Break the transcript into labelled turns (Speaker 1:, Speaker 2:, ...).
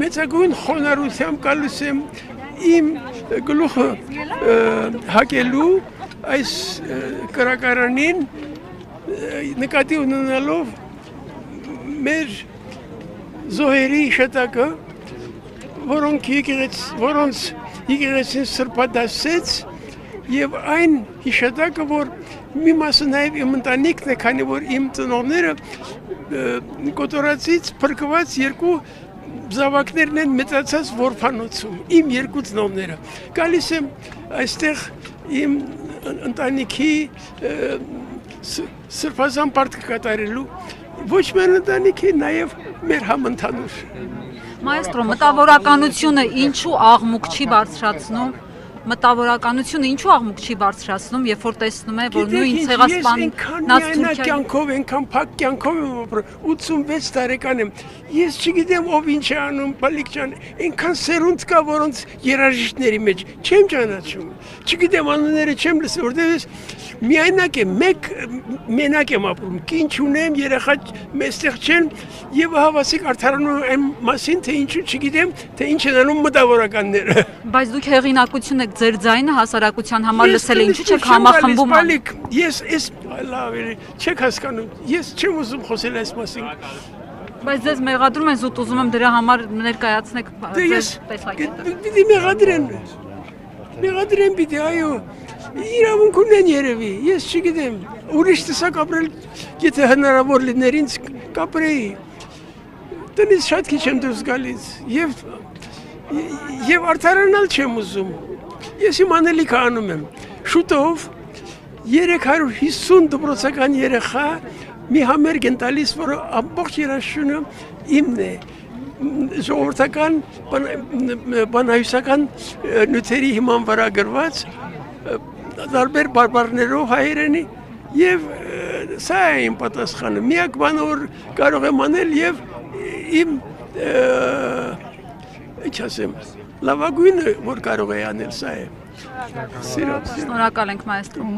Speaker 1: մեծագույն խոնարհությամբ գալիս եմ իմ գլուխը հակելու այս կրակարանին նկատի ունենալով մեր զոհերի իշտակը, որոնց եկեղեցին սրբադասեց եւ այն իշտակը, որ մի մասը նաեւ իմ ընտանիքն է, քանի որ իմ ծնողները կոտորածից փրկված երկու զավակներն են մեծացած որփանոցում, իմ երկու ծնողները։ Գալիս եմ այստեղ իմ ընտանիքի սրբազան պարտքը կատարելու, ոչ մեր ընտանիքի, նաև մեր համընդհանուր։
Speaker 2: Մայստրո, մտավորականությունը ինչու աղմուկ չի բարձրացնում, երբ որ տեսնում է, որ նույն ցեղասպանած Թուրքիայի
Speaker 1: կյանքով, այնքան փակ կյանքով եմ ապրում, 86 տարեկան եմ։ Ես չգիտեմ ով ինչ է անում, բալիկ ջան, այնքան սերունդ կա, որոնց երաժիշտների մեջ չեմ ճանաչում։ Չգիտեմ անունները չեմ լսել, որտեղ միայնակ եմ, մենակ եմ ապրում, կին չունեմ, երեխա մեստեղ չեն եւ հավասիկ արդարանում եմ մասին, թե ինչու չգիտեմ, թե ինչ են անում մտավորականները։
Speaker 2: Բայց դուք հեղինակություն եք, ձեր ձայնը հասարակության համար լսել է, ինչու չեք համախմբում։
Speaker 1: Ես լավ է, չեք հասկանում, ես չեմ ուզում խոսել այս մասին։
Speaker 2: Բայց ձեզ մեղադրում են, զուտ ուզում եմ դրա համար ներկայացնեք ձեր տեսակետը։
Speaker 1: Պիտի մեղադրեն պիտի, այո, իրավունք ունեն երևի, ես չգիտեմ, ուրիշ տեսակ ապրել, եթե հնարավոր լիներ ինձ կապրեի, տնից շատ քիչ եմ դուրս գալիս, և արդարանալ չեմ ուզում, ես իմ անելիքը անում եմ, շուտով 350 դպրոցական երեխա մի համերգ են տալիս, որը ամբողջ երաժշտությունը իմն է, ժողովրդական բանահյուսական նյութերի հիման վրա գրված, տարբեր բարբառներով հայերենի, եւ սա է իմ պատասխանը, միակ բանը որ կարող եմ անել եւ իմ ինչ ասեմ, լավագույնը որ կարող է անել սա է։
Speaker 2: Շնորհակալ ենք մայստրո։